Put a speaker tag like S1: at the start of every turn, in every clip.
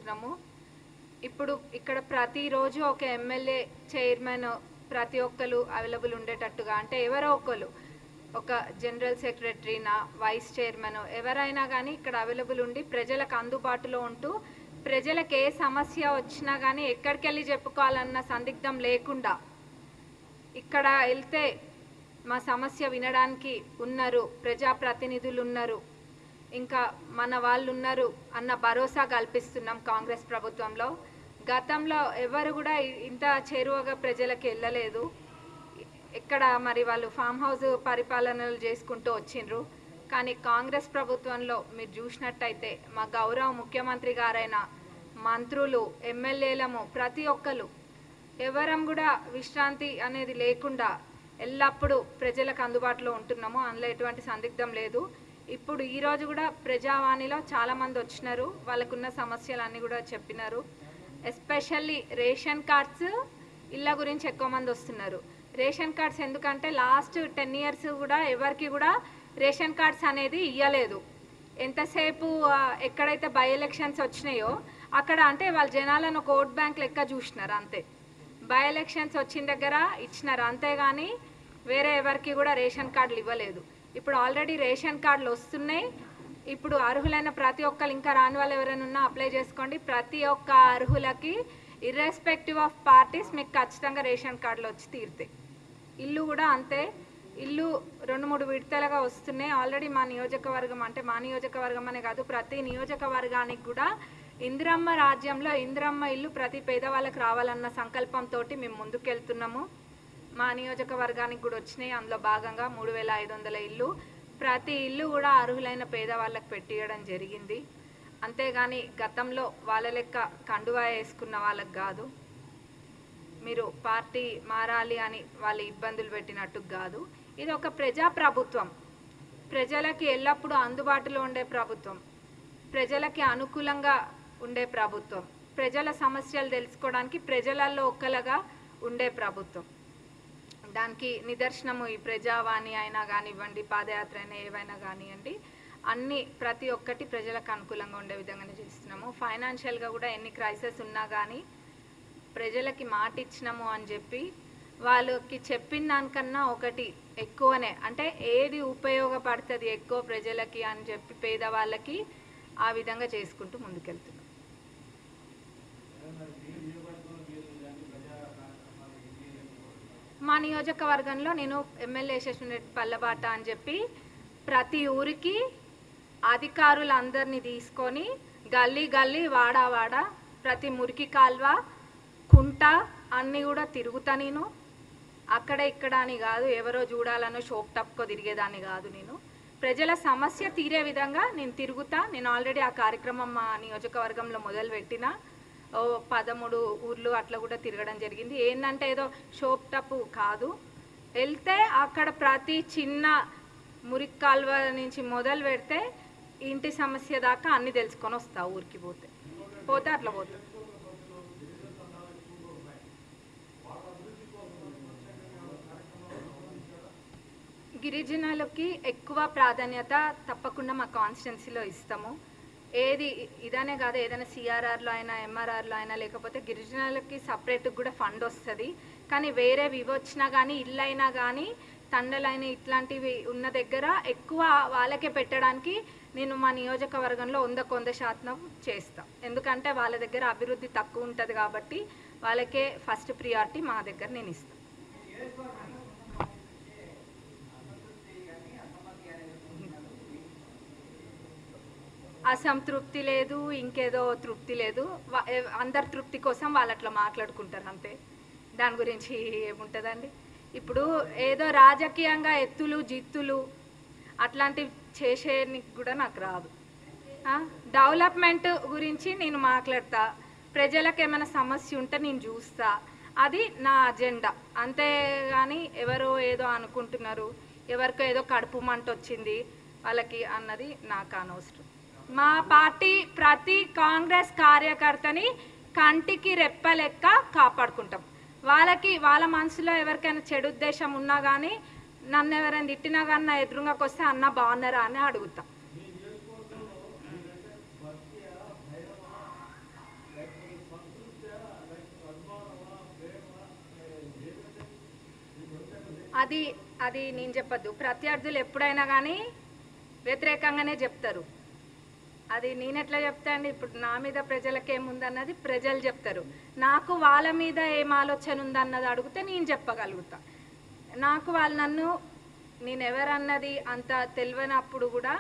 S1: చేసుకుంటున్నాము. ఇప్పుడు ఇక్కడ ప్రతిరోజు ఒక ఎమ్మెల్యే చైర్మన్ ప్రతి ఒక్కరు అవైలబుల్ ఉండేటట్టుగా, అంటే ఎవరో ఒకరు, ఒక జనరల్ సెక్రటరీనా, వైస్ చైర్మన్, ఎవరైనా కానీ ఇక్కడ అవైలబుల్ ఉండి ప్రజలకు అందుబాటులో ఉంటూ ప్రజలకు ఏ సమస్య వచ్చినా కానీ ఎక్కడికి వెళ్ళి చెప్పుకోవాలన్న సందిగ్ధం లేకుండా ఇక్కడ వెళ్తే మా సమస్య వినడానికి ఉన్నారు, ప్రజాప్రతినిధులు ఉన్నారు, ఇంకా మన వాళ్ళు ఉన్నారు అన్న భరోసా కల్పిస్తున్నాం కాంగ్రెస్ ప్రభుత్వంలో. గతంలో ఎవరు కూడా ఇంత చేరువగా ప్రజలకు వెళ్ళలేదు. ఇక్కడ మరి వాళ్ళు ఫామ్ హౌస్ పరిపాలనలు చేసుకుంటూ వచ్చిండ్రు. కానీ కాంగ్రెస్ ప్రభుత్వంలో మీరు చూసినట్టయితే మా గౌరవ ముఖ్యమంత్రి గారైన మంత్రులు, ఎమ్మెల్యేలము ప్రతి ఒక్కరు ఎవరం కూడా విశ్రాంతి అనేది లేకుండా ఎల్లప్పుడూ ప్రజలకు అందుబాటులో ఉంటున్నాము. అందులో ఎటువంటి సందిగ్ధం లేదు. ఇప్పుడు ఈరోజు కూడా ప్రజావాణిలో చాలామంది వచ్చినారు, వాళ్ళకున్న సమస్యలన్నీ కూడా చెప్పినారు. ఎస్పెషల్లీ రేషన్ కార్డ్స్ ఇళ్ళ గురించి ఎక్కువ మంది వస్తున్నారు. రేషన్ కార్డ్స్ ఎందుకంటే లాస్ట్ 10 years కూడా ఎవరికి కూడా రేషన్ కార్డ్స్ అనేది ఇవ్వలేదు. ఎంతసేపు ఎక్కడైతే బై ఎలక్షన్స్ వచ్చినాయో అక్కడ అంటే వాళ్ళ జనాలను ఒక ఓట్ బ్యాంక్ లెక్క చూసినారు అంతే. బై ఎలక్షన్స్ వచ్చిన దగ్గర ఇచ్చినారు అంతేగాని వేరే ఎవరికి కూడా రేషన్ కార్డులు ఇవ్వలేదు. ఇప్పుడు ఆల్రెడీ రేషన్ కార్డులు వస్తున్నాయి. ఇప్పుడు అర్హులైన ప్రతి ఒక్కరు, ఇంకా రాని వాళ్ళు ఎవరైనా ఉన్నా అప్లై చేసుకోండి. ప్రతి ఒక్క అర్హులకి ఇర్రెస్పెక్టివ్ ఆఫ్ పార్టీస్ మీకు ఖచ్చితంగా రేషన్ కార్డులు వచ్చి తీరుతాయి. ఇల్లు కూడా అంతే. ఇల్లు 2-3 విడతలుగా వస్తున్నాయి. ఆల్రెడీ మా నియోజకవర్గం, అంటే మా నియోజకవర్గం అనే కాదు ప్రతి నియోజకవర్గానికి కూడా ఇందిరమ్మ రాజ్యంలో ఇందిరమ్మ ఇల్లు ప్రతి పేదవాళ్ళకి రావాలన్న సంకల్పంతో మేము ముందుకెళ్తున్నాము. మా నియోజకవర్గానికి కూడా వచ్చినాయి. అందులో భాగంగా 3500 ఇల్లు, ప్రతి ఇల్లు కూడా అర్హులైన పేదవాళ్ళకి పెట్టియడం జరిగింది. అంతేగాని గతంలో వాళ్ళ లెక్క కండువా వేసుకున్న వాళ్ళకి కాదు, మీరు పార్టీ మారాలి అని వాళ్ళు ఇబ్బందులు పెట్టినట్టు కాదు. ఇది ఒక ప్రజా ప్రభుత్వం, ప్రజలకి ఎల్లప్పుడూ అందుబాటులో ఉండే ప్రభుత్వం, ప్రజలకి అనుకూలంగా ఉండే ప్రభుత్వం, ప్రజల సమస్యలు తెలుసుకోవడానికి ప్రజలలో ఒక్కలుగా ఉండే ప్రభుత్వం. దానికి నిదర్శనము ఈ ప్రజావాణి అయినా కానివ్వండి, పాదయాత్ర అయినా ఏవైనా కానివ్వండి, అన్నీ ప్రతి ఒక్కటి ప్రజలకు అనుకూలంగా ఉండే విధంగానే చేస్తున్నాము. ఫైనాన్షియల్గా కూడా ఎన్ని క్రైసిస్ ఉన్నా కానీ ప్రజలకి మాట ఇచ్చినాము అని చెప్పి వాళ్ళకి చెప్పిన దానికన్నా ఒకటి ఎక్కువనే, అంటే ఏది ఉపయోగపడుతుంది ఎక్కువ ప్రజలకి అని చెప్పి పేదవాళ్ళకి ఆ విధంగా చేసుకుంటూ ముందుకెళ్తున్నాం. మా నియోజకవర్గంలో నేను ఎమ్మెల్యే యశస్విని రెడ్డి పల్లబాట అని చెప్పి ప్రతి ఊరికి అధికారులందరినీ తీసుకొని గల్లీ గల్లీ, వాడా వాడ, ప్రతి మురికి కాల్వ, కుంట అన్నీ కూడా తిరుగుతా. నేను అక్కడ ఇక్కడ అని కాదు, ఎవరో చూడాలనో షోప్ టప్కో తిరిగేదాన్ని కాదు. నేను ప్రజల సమస్య తీరే విధంగా నేను తిరుగుతా. నేను ఆల్రెడీ ఆ కార్యక్రమం మా నియోజకవర్గంలో మొదలుపెట్టిన 13 ఊర్లు అట్లా కూడా తిరగడం జరిగింది. ఏంటంటే ఏదో షోప్ టప్ కాదు, వెళ్తే అక్కడ ప్రతి చిన్న మురికి కాల్వ నుంచి మొదలు పెడితే ఇంటి సమస్య దాకా అన్నీ తెలుసుకొని వస్తా. ఊరికి పోతే అట్లా పోతా. గిరిజనులకి ఎక్కువ ప్రాధాన్యత తప్పకుండా మా కాన్స్టిట్యున్సీలో ఇస్తాము. ఏది ఇదనే కాదు, ఏదైనా సిఆర్ఆర్లో అయినా, ఎంఆర్ఆర్లో అయినా, లేకపోతే గిరిజనులకి సపరేట్గా కూడా ఫండ్ వస్తుంది. కానీ వేరేవి వచ్చినా కానీ, ఇల్లు అయినా కానీ, తండలైన ఇట్లాంటివి ఉన్న దగ్గర ఎక్కువ వాళ్ళకే పెట్టడానికి నేను మా నియోజకవర్గంలో 100% చేస్తాను. ఎందుకంటే వాళ్ళ దగ్గర అభివృద్ధి తక్కువ ఉంటుంది కాబట్టి వాళ్ళకే ఫస్ట్ ప్రియారిటీ మా దగ్గర నేను ఇస్తాను. అసంతృప్తి లేదు, ఇంకేదో తృప్తి లేదు. అందరి తృప్తి కోసం వాళ్ళు అట్లా మాట్లాడుకుంటారు అంతే. దాని గురించి ఏముంటుందండి. ఇప్పుడు ఏదో రాజకీయంగా ఎత్తులు జిత్తులు అట్లాంటివి చేసేనికి కూడా నాకు రాదు. డెవలప్మెంట్ గురించి నేను మాట్లాడతా, ప్రజలకు ఏమైనా సమస్య ఉంటే నేను చూస్తా, అది నా అజెండా. అంతేగాని ఎవరో ఏదో అనుకుంటున్నారు, ఎవరికో ఏదో కడుపు మంట వచ్చింది వాళ్ళకి అన్నది నాకు అనవసరం. మా పార్టీ ప్రతి కాంగ్రెస్ కార్యకర్తని కంటికి రెప్పలెక్క కాపాడుకుంటాం. వాళ్ళ మనసులో ఎవరికైనా చెడు ఉద్దేశం ఉన్నా కానీ, నన్ను ఎవరైనా తిట్టినా కానీ నా ఎదురుగాకి వస్తే అన్న బాగున్నారా అని అడుగుతా. అది అది నేను చెప్పద్దు. ప్రత్యర్థులు ఎప్పుడైనా కానీ వ్యతిరేకంగానే చెప్తారు. అది నేను ఎట్లా చెప్తా అండి? ఇప్పుడు నా మీద ప్రజలకేముందన్నది ప్రజలు చెప్తారు. నాకు వాళ్ళ మీద ఏం ఆలోచన ఉందన్నది అడిగితే నేను చెప్పగలుగుతా. నాకు వాళ్ళు నన్ను నేను ఎవరన్నది అంత తెలియనప్పుడు కూడా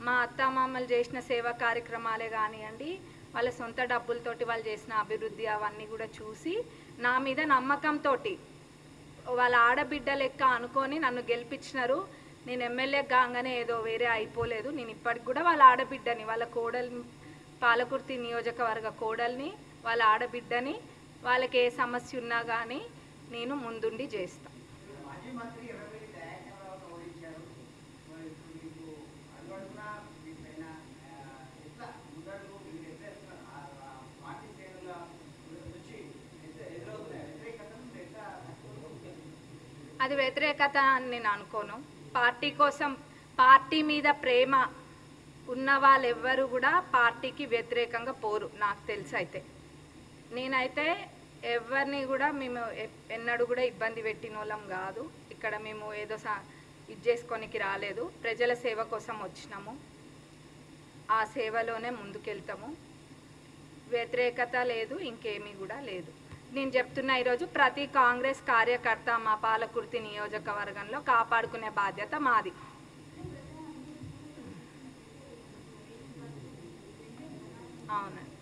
S1: మా అత్తమామలు చేసిన సేవా కార్యక్రమాలే కానివ్వండి, వాళ్ళ సొంత డబ్బులతోటి వాళ్ళు చేసిన అభివృద్ధి అవన్నీ కూడా చూసి నా మీద నమ్మకంతో వాళ్ళ ఆడబిడ్డ లెక్క అనుకొని నన్ను గెలిపించినారు. నేను ఎమ్మెల్యే కాగానే ఏదో వేరే అయిపోలేదు. నేను ఇప్పటికి కూడా వాళ్ళ ఆడబిడ్డని, వాళ్ళ కోడలు, పాలకుర్తి నియోజకవర్గ కోడల్ని, వాళ్ళ ఆడబిడ్డని. వాళ్ళకి ఏ సమస్య ఉన్నా కానీ నేను ముందుండి చేస్తాను. అది వ్యతిరేకత అని నేను అనుకోను. పార్టీ కోసం, పార్టీ మీద ప్రేమ ఉన్న వాళ్ళు ఎవ్వరు కూడా పార్టీకి వ్యతిరేకంగా పోరు నాకు తెలిసి. అయితే నేనైతే ఎవరిని కూడా మేము ఎన్నడూ కూడా ఇబ్బంది పెట్టిన వాళ్ళం కాదు. ఇక్కడ మేము ఏదో ఇది చేసుకోనికి రాలేదు. ప్రజల సేవ కోసం వచ్చినాము. ఆ సేవలోనే ముందుకెళ్తాము. వ్యతిరేకత లేదు, ఇంకేమీ కూడా లేదు. నేను చెప్తున్నా, ఈరోజు ప్రతి కాంగ్రెస్ కార్యకర్త మా పాలకుర్తి నియోజకవర్గంలో కాపాడుకునే బాధ్యత మాది. అవునండి.